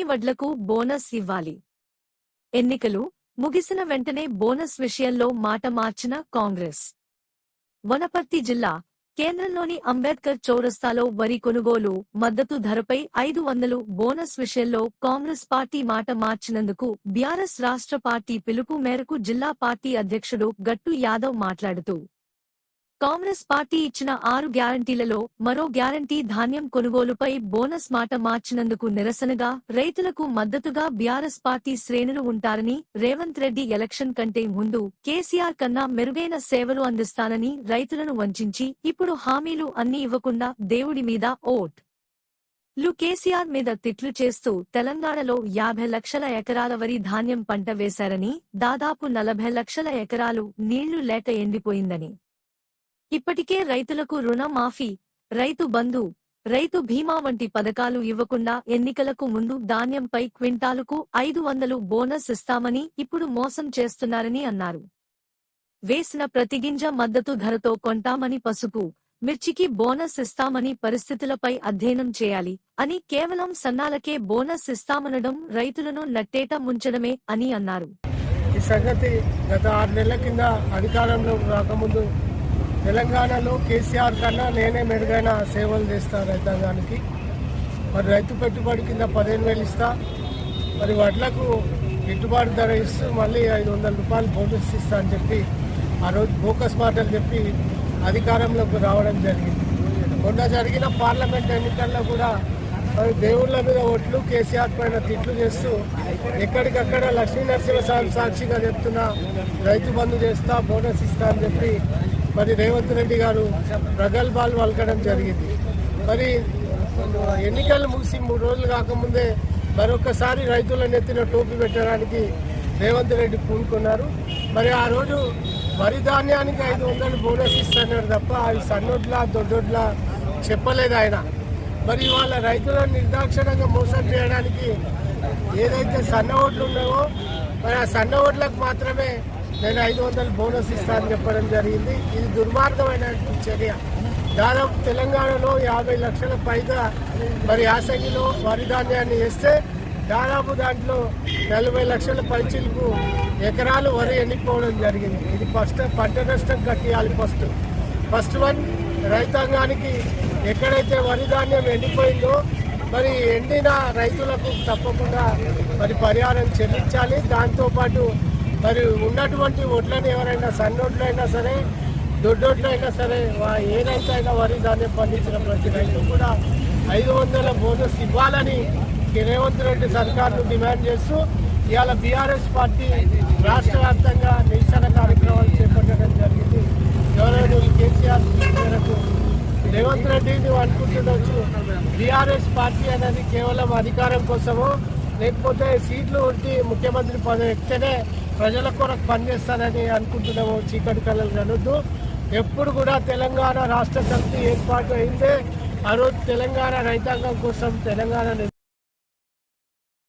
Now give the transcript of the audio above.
అన్ని వడ్లకు బోనస్ ఇవ్వాలి. ఎన్నికలు ముగిసిన వెంటనే బోనస్ విషయంలో మాట మార్చిన కాంగ్రెస్. వనపర్తి జిల్లా కేంద్రంలోని అంబేద్కర్ చౌరస్తాలో వరి కొనుగోలు మద్దతు ధరపై 500 బోనస్ విషయంలో కాంగ్రెస్ పార్టీ మాట మార్చినందుకు బీఆర్ఎస్ రాష్ట్ర పార్టీ పిలుపు మేరకు జిల్లా పార్టీ అధ్యక్షుడు గట్టు యాదవ్ మాట్లాడుతూ, కాంగ్రెస్ పార్టీ ఇచ్చిన 6 గ్యారంటీలలో మరో గ్యారంటీ ధాన్యం కొనుగోలుపై బోనస్ మాట మార్చినందుకు నిరసనగా రైతులకు మద్దతుగా బీఆర్ఎస్ పార్టీ శ్రేణులు ఉంటారని, రేవంత్ రెడ్డి ఎలక్షన్ కంటే ముందు కేసీఆర్ కన్నా మెరుగైన సేవలు అందిస్తానని రైతులను వంచించి ఇప్పుడు హామీలు అన్నీ ఇవ్వకుండా దేవుడి మీద ఓట్లు కేసీఆర్ మీద తిట్లు చేస్తూ తెలంగాణలో 50 లక్షల ఎకరాల వరి ధాన్యం పంట వేశారని, దాదాపు 40 లక్షల ఎకరాలు నీళ్లు లేక ఎండిపోయిందని, ఇప్పటికే రైతులకు రుణ మాఫీ, రైతు బంధు, రైతు బీమా వంటి పథకాలు ఇవ్వకుండా ఎన్నికలకు ముందు ధాన్యంపై క్వింటాలుకు 500 బోనస్ ఇస్తామని ఇప్పుడు మోసం చేస్తున్నారని అన్నారు. వేసిన ప్రతి గింజ మద్దతు ధరతో కొంటామని, పసుపు, మిర్చికి బోనస్ ఇస్తామని పరిస్థితులపై అధ్యయనం చేయాలి అని, కేవలం సన్నాలకే బోనస్ ఇస్తామనడం రైతులను నట్టేట ముంచడమే అని అన్నారు. ఈ సంగతి గత 6 నెలల కింద అధికారంలో రాకముందు తెలంగాణలో కేసీఆర్ కన్నా నేనే మెరుగైన సేవలు చేస్తా రైతాంగానికి. మరి రైతు పెట్టుబడి కింద 15,000 ఇస్తా, మరి వడ్లకు గిట్టుబాటు ధర ఇస్తూ మళ్ళీ 500 రూపాయలు బోనస్ ఇస్తా అని చెప్పి ఆ రోజు బోకస్ మాటలు చెప్పి అధికారంలోకి రావడం జరిగింది. మొన్న జరిగిన పార్లమెంట్ ఎన్నికల్లో కూడా మరి దేవుళ్ళ మీద ఓట్లు, కేసీఆర్ పైన తిట్లు చేస్తూ ఎక్కడికక్కడ లక్ష్మీ నరసింహస్వామి సాక్షిగా చెప్తున్నా రైతు బంధు చేస్తా, బోనస్ ఇస్తా అని చెప్పి మరి రేవంత్ రెడ్డి గారు ప్రగల్భాలు పలకడం జరిగింది. మరి ఎన్నికలు ముగిసి 3 రోజులు కాకముందే మరొకసారి రైతుల నెత్తిన టోపీ పెట్టడానికి రేవంత్ రెడ్డి పూనుకున్నారు. మరి ఆ రోజు వరి ధాన్యానికి 500 బోనస్ ఇస్తున్నారు తప్ప అవి సన్నోట్లా దొడ్డోట్లా చెప్పలేదు ఆయన. మరి ఇవాళ రైతులను నిర్దాక్షిణంగా మోసం చేయడానికి ఏదైతే సన్న ఓట్లు ఉన్నాయో మరి ఆ సన్న ఓట్లకు మాత్రమే నేను 500 బోనస్ ఇస్తానని చెప్పడం జరిగింది. ఇది దుర్మార్గమైన చర్య. దాదాపు తెలంగాణలో 50 లక్షల పైగా మరి యాసంగిలో వరి ధాన్యాన్ని వేస్తే దాదాపు దాంట్లో 40 లక్షల పైచిలకు ఎకరాలు వరి ఎండిపోవడం జరిగింది. ఇది పంట నష్టం కట్టియాలి. ఫస్ట్ వన్ రైతాంగానికి ఎక్కడైతే వరి ధాన్యం ఎండిపోయిందో మరి ఎండిన రైతులకు తప్పకుండా మరి పరిహారం చెల్లించాలి. దాంతోపాటు మరి ఉన్నటువంటి వడ్లను ఎవరైనా సన్నోడ్లైనా సరే, దొడ్డోడ్లైనా సరే, ఏ రైతు అయినా వరి ధాన్యం పండించిన ప్రతి రైతు కూడా 500 బోనస్ ఇవ్వాలని రేవంత్ రెడ్డి సర్కార్ను డిమాండ్ చేస్తూ ఇవాళ బీఆర్ఎస్ పార్టీ రాష్ట్ర వ్యాప్తంగా నిరసన కార్యక్రమాలు చేపట్టడం జరిగింది. ఎవరైనా కేసీఆర్ మేరకు రేవంత్ రెడ్డి నువ్వు అనుకుంటుండొచ్చు బీఆర్ఎస్ పార్టీ అనేది కేవలం అధికారం కోసమో లేకపోతే సీట్లు ఉండి ముఖ్యమంత్రి పదవి ఎక్కితేనే ప్రజల కొరకు పనిచేస్తానని అనుకుంటున్నాము. చీకటి కళలు కనొద్దు. ఎప్పుడు కూడా తెలంగాణ రాష్ట్ర సమితి ఏర్పాటు అయిందే ఆ రోజు తెలంగాణ రైతాంగం కోసం, తెలంగాణ